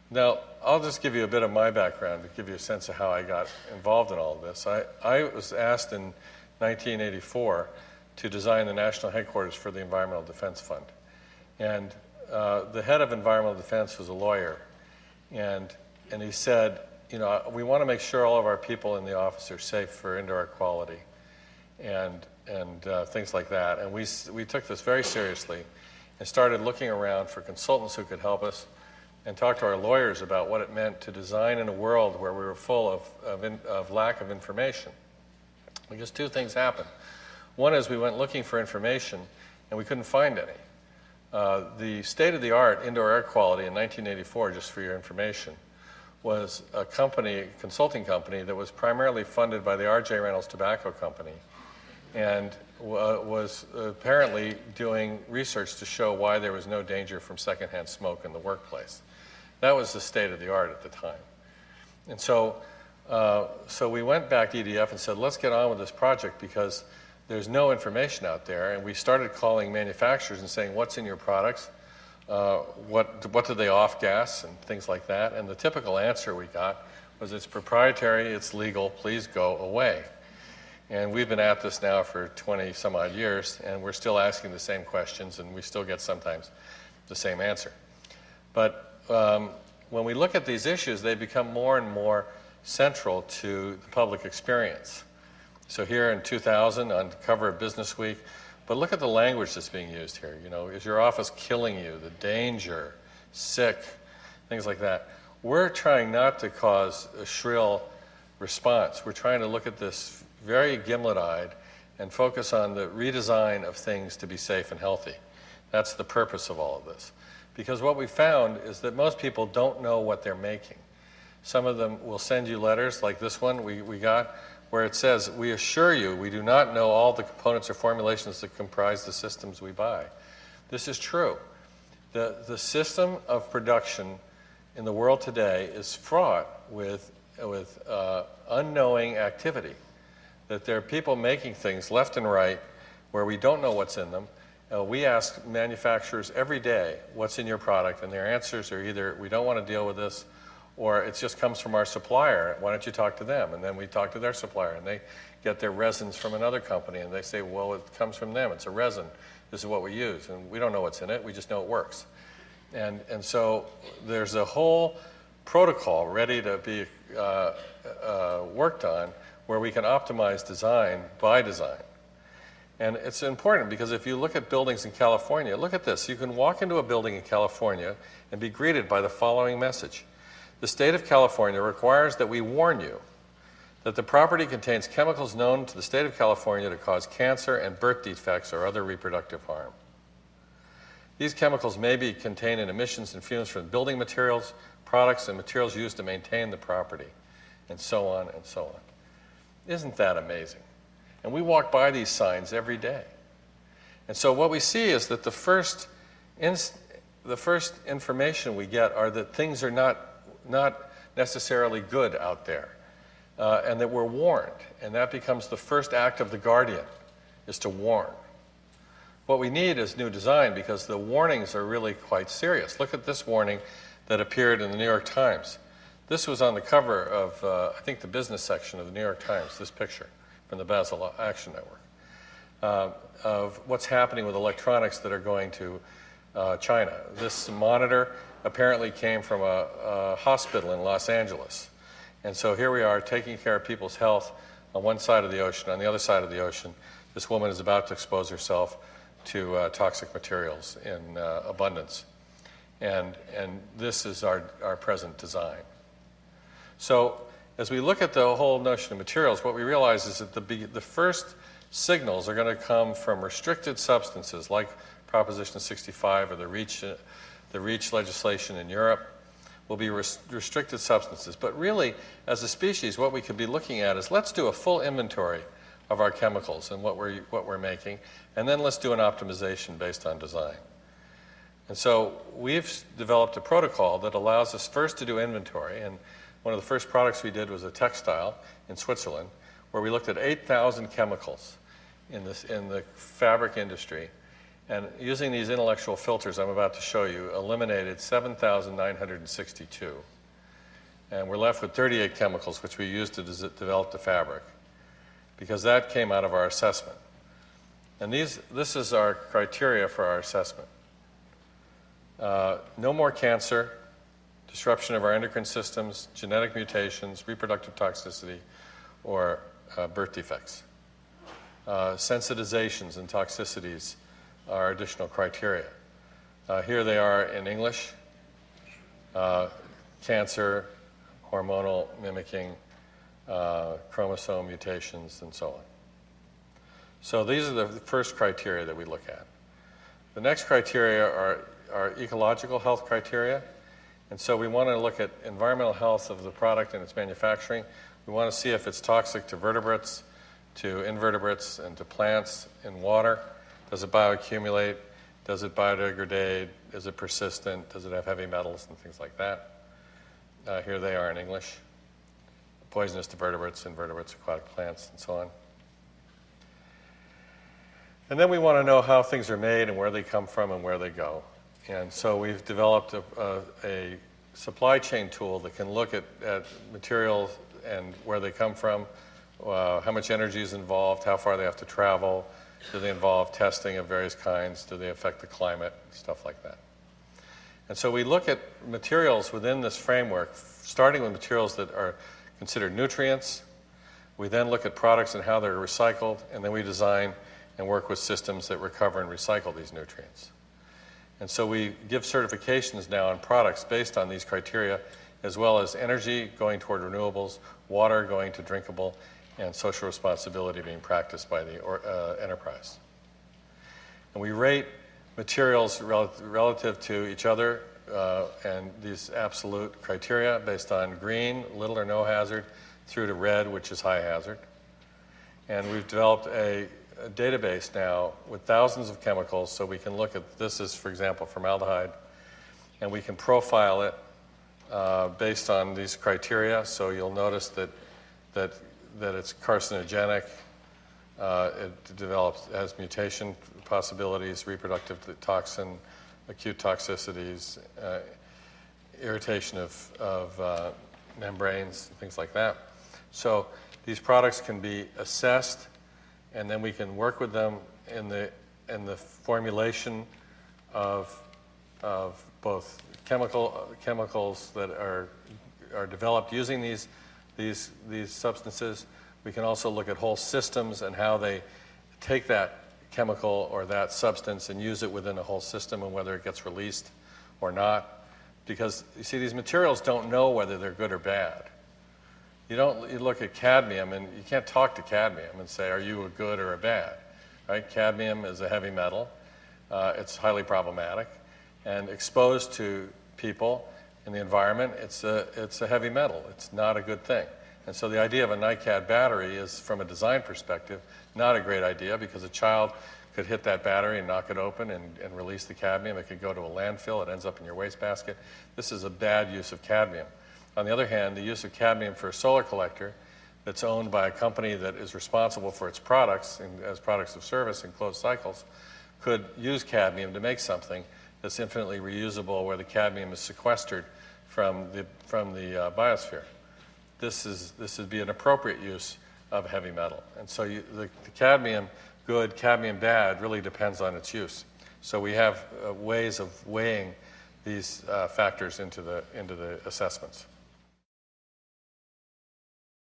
Now, I'll just give you a bit of my background to give you a sense of how I got involved in all of this. I was asked in 1984 to design the national headquarters for the Environmental Defense Fund. And the head of Environmental Defense was a lawyer. And he said, you know, we want to make sure all of our people in the office are safe for indoor air quality and things like that. And we took this very seriously and started looking around for consultants who could help us and talk to our lawyers about what it meant to design in a world where we were full of lack of information. Because two things happened. One is we went looking for information and we couldn't find any. The state-of-the-art indoor air quality in 1984, just for your information, was a consulting company that was primarily funded by the R.J. Reynolds Tobacco Company and was apparently doing research to show why there was no danger from secondhand smoke in the workplace. That was the state-of-the-art at the time. And so we went back to EDF and said, let's get on with this project because there's no information out there. And we started calling manufacturers and saying, what's in your products? What do they off-gas and things like that? And the typical answer we got was, it's proprietary, it's legal, please go away. And we've been at this now for 20 some odd years, and we're still asking the same questions, and we still get sometimes the same answer. But when we look at these issues, they become more and more central to the public experience. So here in 2000, on the cover of Business Week, but look at the language that's being used here. You know, is your office killing you? The danger, sick, things like that. We're trying not to cause a shrill response. We're trying to look at this very gimlet-eyed and focus on the redesign of things to be safe and healthy. That's the purpose of all of this. Because what we found is that most people don't know what they're making. Some of them will send you letters like this one we got, where it says, we assure you we do not know all the components or formulations that comprise the systems we buy. This is true. The system of production in the world today is fraught with unknowing activity. That there are people making things left and right where we don't know what's in them. We ask manufacturers every day, what's in your product? And their answers are either, we don't want to deal with this, or it just comes from our supplier. Why don't you talk to them? And then we talk to their supplier, and they get their resins from another company, and they say, well, it comes from them. It's a resin. This is what we use. And we don't know what's in it. We just know it works. And so there's a whole protocol ready to be worked on where we can optimize design by design. And it's important because if you look at buildings in California, look at this. You can walk into a building in California and be greeted by the following message. The state of California requires that we warn you that the property contains chemicals known to the state of California to cause cancer and birth defects or other reproductive harm. These chemicals may be contained in emissions and fumes from building materials, products, and materials used to maintain the property, and so on and so on. Isn't that amazing? And we walk by these signs every day. And so what we see is that the first information we get are that things are not necessarily good out there, and that we're warned. And that becomes the first act of the guardian, is to warn. What we need is new design because the warnings are really quite serious. Look at this warning that appeared in the New York Times. This was on the cover of, I think, the business section of the New York Times, this picture from the Basel Action Network, of what's happening with electronics that are going to China. This monitor apparently came from a hospital in Los Angeles. And so here we are taking care of people's health on one side of the ocean. On the other side of the ocean, this woman is about to expose herself to toxic materials in abundance. And this is our present design. So as we look at the whole notion of materials, what we realize is that the first signals are going to come from restricted substances like Proposition 65 or the REACH legislation in Europe will be restricted substances. But really, as a species, what we could be looking at is let's do a full inventory of our chemicals and what we're making, and then let's do an optimization based on design. And so we've developed a protocol that allows us first to do inventory, and one of the first products we did was a textile in Switzerland, where we looked at 8,000 chemicals in the fabric industry, And using these intellectual filters I'm about to show you, eliminated 7,962. And we're left with 38 chemicals, which we used to develop the fabric, because that came out of our assessment. And this is our criteria for our assessment. No more cancer, disruption of our endocrine systems, genetic mutations, reproductive toxicity, or birth defects. Sensitizations and toxicities are additional criteria. Here they are in English: cancer, hormonal mimicking, chromosome mutations, and so on. So these are the first criteria that we look at. The next criteria are ecological health criteria. And so we want to look at environmental health of the product and its manufacturing. We want to see if it's toxic to vertebrates, to invertebrates, and to plants in water. Does it bioaccumulate? Does it biodegrade? Is it persistent? Does it have heavy metals and things like that? Here they are in English: poisonous to vertebrates, invertebrates, aquatic plants, and so on. And then we want to know how things are made and where they come from and where they go. And so we've developed a supply chain tool that can look at materials and where they come from, how much energy is involved, how far they have to travel, do they involve testing of various kinds, do they affect the climate, stuff like that. And so we look at materials within this framework, starting with materials that are considered nutrients. We then look at products and how they're recycled, and then we design and work with systems that recover and recycle these nutrients. And so we give certifications now on products based on these criteria, as well as energy going toward renewables, water going to drinkable, and social responsibility being practiced by the enterprise. And we rate materials relative to each other and these absolute criteria based on green, little or no hazard, through to red, which is high hazard. And we've developed a database now with thousands of chemicals, so we can look at, this is, for example, formaldehyde, and we can profile it based on these criteria. So you'll notice that it's carcinogenic, it has mutation possibilities, reproductive toxin, acute toxicities, irritation of membranes, things like that. So these products can be assessed, and then we can work with them in the formulation of both chemicals that are developed using these substances. We can also look at whole systems and how they take that chemical or that substance and use it within a whole system, and whether it gets released or not. Because you see, these materials don't know whether they're good or bad. You look at cadmium, and you can't talk to cadmium and say, are you a good or a bad? Right? Cadmium is a heavy metal. It's highly problematic. And exposed to people in the environment, it's a heavy metal. It's not a good thing. And so the idea of a NiCad battery is, from a design perspective, not a great idea, because a child could hit that battery and knock it open and release the cadmium. It could go to a landfill. It ends up in your wastebasket. This is a bad use of cadmium. On the other hand, the use of cadmium for a solar collector that's owned by a company that is responsible for its products as products of service in closed cycles could use cadmium to make something that's infinitely reusable, where the cadmium is sequestered from the biosphere. This would be an appropriate use of heavy metal. And so the cadmium good, cadmium bad really depends on its use. So we have ways of weighing these factors into the assessments.